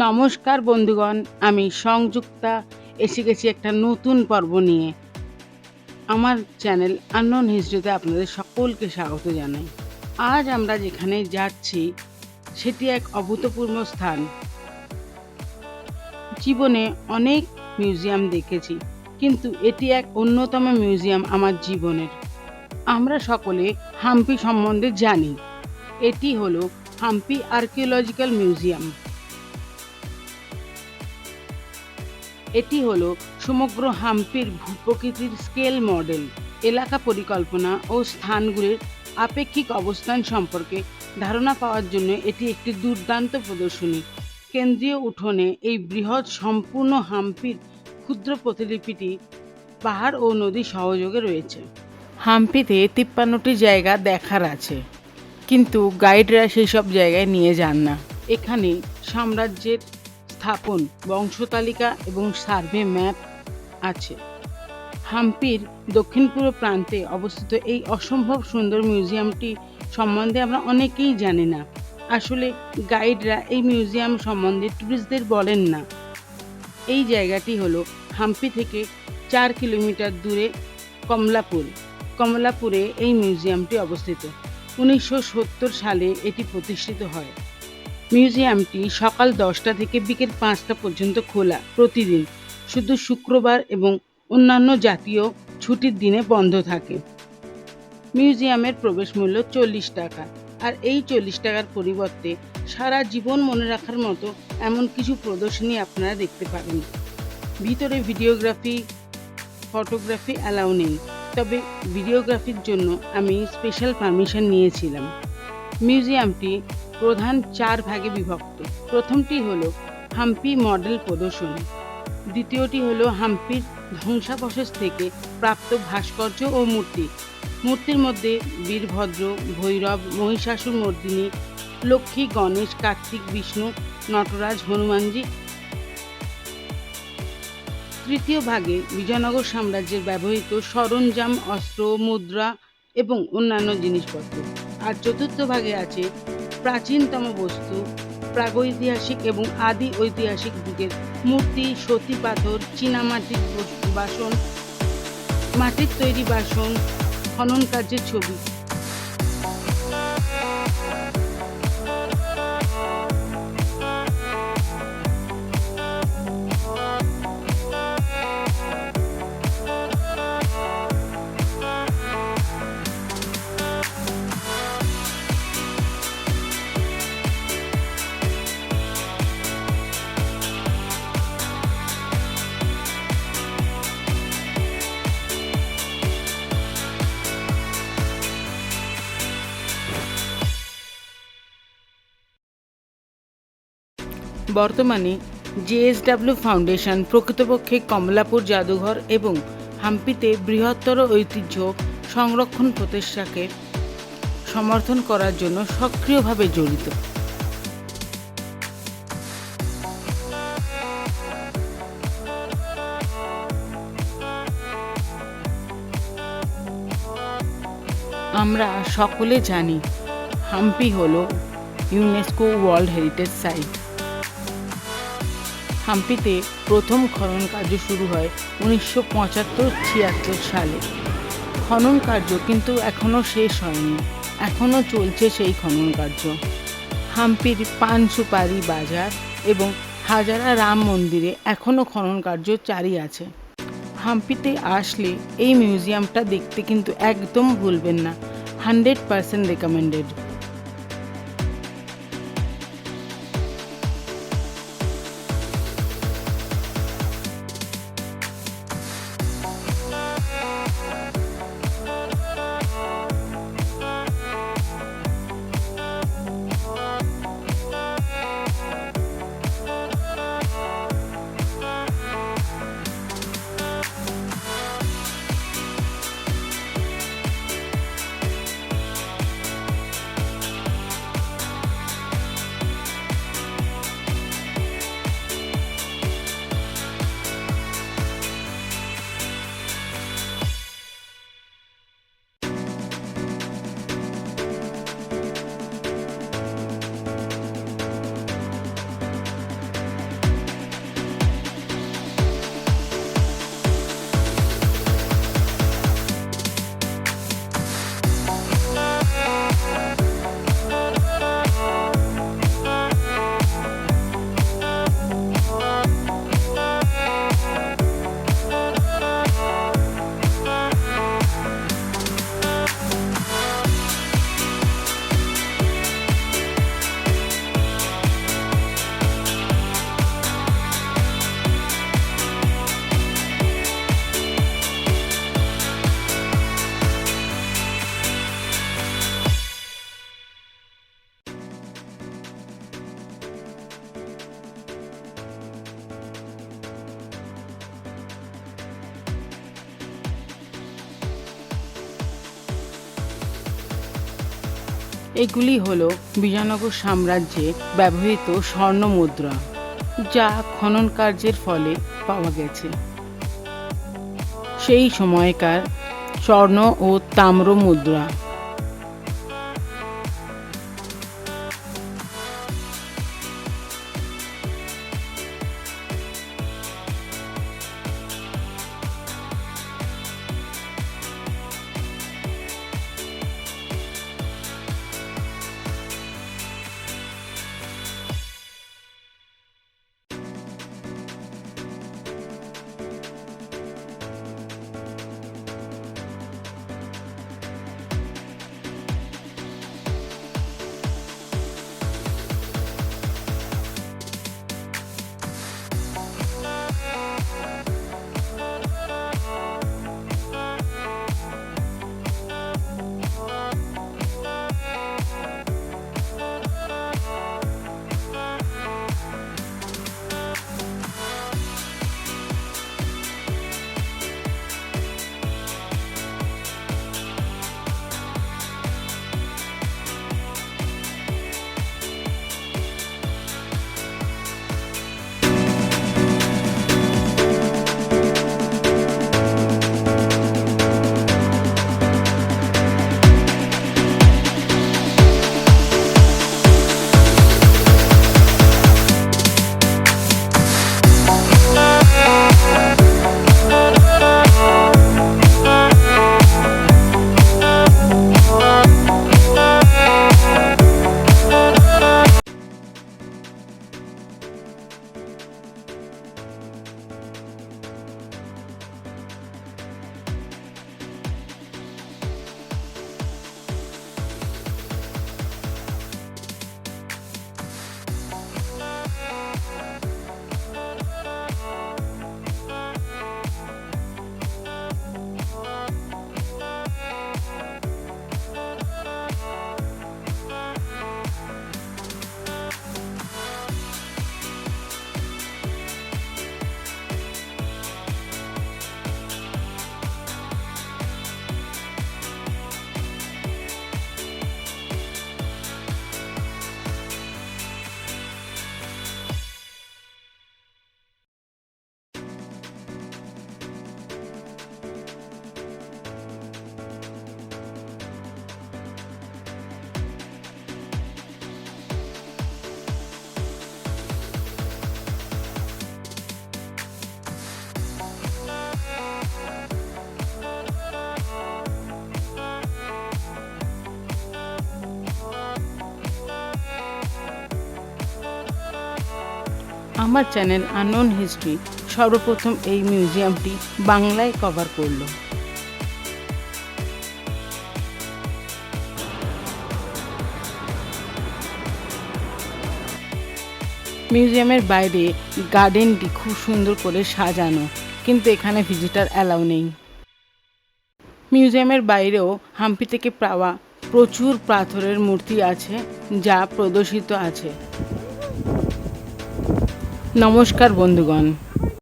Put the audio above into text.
নমস্কার বন্ধুগণ, আমি সংযুক্তা এসে গেছি একটা নতুন পর্ব নিয়ে। আমার চ্যানেল আননোন হিস্ট্রিতে আপনাদের সকলকে স্বাগত জানাই। আজ আমরা যেখানে যাচ্ছি সেটি এক অভূতপূর্ব স্থান। জীবনে অনেক মিউজিয়াম দেখেছি, কিন্তু এটি এক অন্যতম মিউজিয়াম আমার জীবনের। আমরা সকলে হাম্পি সম্বন্ধে জানি। এটি হলো হাম্পি আর্কিওলজিক্যাল মিউজিয়াম। এটি হলো সমগ্র হাম্পির ভূপ্রকৃতির স্কেল মডেল, এলাকা পরিকল্পনা ও স্থানগুলির আপেক্ষিক অবস্থান সম্পর্কে ধারণা পাওয়ার জন্য এটি একটি দুর্দান্ত প্রদর্শনী। কেন্দ্রীয় উঠোনে এই বৃহৎ সম্পূর্ণ হাম্পির ক্ষুদ্র প্রতিলিপিটি পাহাড় ও নদী সহযোগে রয়েছে। হাম্পিতে 53টি জায়গা দেখার আছে, কিন্তু গাইডরা সেই সব জায়গায় নিয়ে যান না। এখানে সাম্রাজ্যের স্থাপন, বংশতালিকা এবং সার্ভে ম্যাপ আছে। হাম্পির দক্ষিণ পূর্ব প্রান্তে অবস্থিত এই অসম্ভব সুন্দর মিউজিয়ামটি সম্বন্ধে আমরা অনেকেই জানি না। আসলে গাইডরা এই মিউজিয়াম সম্বন্ধে ট্যুরিস্টদের বলেন না। এই জায়গাটি হলো হাম্পি থেকে 4 কিলোমিটার দূরে কমলাপুরে এই মিউজিয়ামটি অবস্থিত। 1970 সালে এটি প্রতিষ্ঠিত হয়। মিউজিয়ামটি সকাল 10টা থেকে বিকেল 5টা পর্যন্ত খোলা প্রতিদিন, শুধু শুক্রবার এবং অন্যান্য জাতীয় ছুটির দিনে বন্ধ থাকে। মিউজিয়ামের প্রবেশ মূল্য 40 টাকা, আর এই 40 টাকার পরিবর্তে সারা জীবন মনে রাখার মতো এমন কিছু প্রদর্শনী আপনারা দেখতে পাবেন। ভিতরে ভিডিওগ্রাফি, ফটোগ্রাফি অ্যালাউ নেই, তবে ভিডিওগ্রাফির জন্য আমি স্পেশাল পারমিশন নিয়েছিলাম। মিউজিয়ামটি প্রধান 4 ভাগে বিভক্ত। প্রথমটি হলো হাম্পি মডেল প্রদর্শনী, দ্বিতীয়টি হলো হাম্পির ধ্বংসাবশেষ থেকে প্রাপ্ত ভাস্কর্য ও মূর্তি। মূর্তির মধ্যে বীরভদ্র, ভৈরব, মহিষাসুর মর্দিনী, লক্ষ্মী, গণেশ, কার্তিক, বিষ্ণু, নটরাজ, হনুমানজি। তৃতীয় ভাগে বিজয়নগর সাম্রাজ্যের ব্যবহৃত সরঞ্জাম, অস্ত্র, মুদ্রা এবং অন্যান্য জিনিসপত্র। আর চতুর্থ ভাগে আছে প্রাচীনতম বস্তু, প্রাগৈতিহাসিক এবং আদি ঐতিহাসিক যুগের মূর্তি, সতী পাথর, চীনামাটির বাসন, মাটির তৈরি বাসন, খনন কার্যের ছবি। বর্তমানে জেএসডব্লিউ ফাউন্ডেশন প্রকৃতপক্ষে কমলাপুর জাদুঘর এবং হাম্পিতে বৃহত্তর ঐতিহ্য সংরক্ষণ প্রচেষ্টাকে সমর্থন করার জন্য সক্রিয়ভাবে জড়িত। আমরা সকলে জানি হাম্পি হলো ইউনেস্কো ওয়ার্ল্ড হেরিটেজ সাইট। হাম্পিতে প্রথম খনন কার্য শুরু হয় 1975-76 সালে। খনন কার্য কিন্তু এখনও শেষ হয়নি, এখনও চলছে সেই খনন কার্য। হাম্পির পান সুপারি বাজার এবং হাজারা রাম মন্দিরে এখনও খনন কার্য জারি আছে। হাম্পিতে আসলে এই মিউজিয়ামটা দেখতে কিন্তু একদম ভুলবেন না। 100% রেকমেন্ডেড। এগুলি হলো বিজয়নগর সাম্রাজ্যে ব্যবহৃত স্বর্ণ মুদ্রা, যা খনন কার্যের ফলে পাওয়া গেছে। সেই সময়কার স্বর্ণ ও তাম্র মুদ্রা। আমার চ্যানেল আননোন হিস্ট্রি সর্বপ্রথম এই মিউজিয়ামটি বাংলায় কভার করলো। মিউজিয়ামের বাইরে গার্ডেনটি খুব সুন্দর করে সাজানো, কিন্তু এখানে ভিজিটার অ্যালাউ নেই। মিউজিয়ামের বাইরেও হাম্পি থেকে পাওয়া প্রচুর পাথরের মূর্তি আছে, যা প্রদর্শিত আছে। নমস্কার বন্ধুগণ।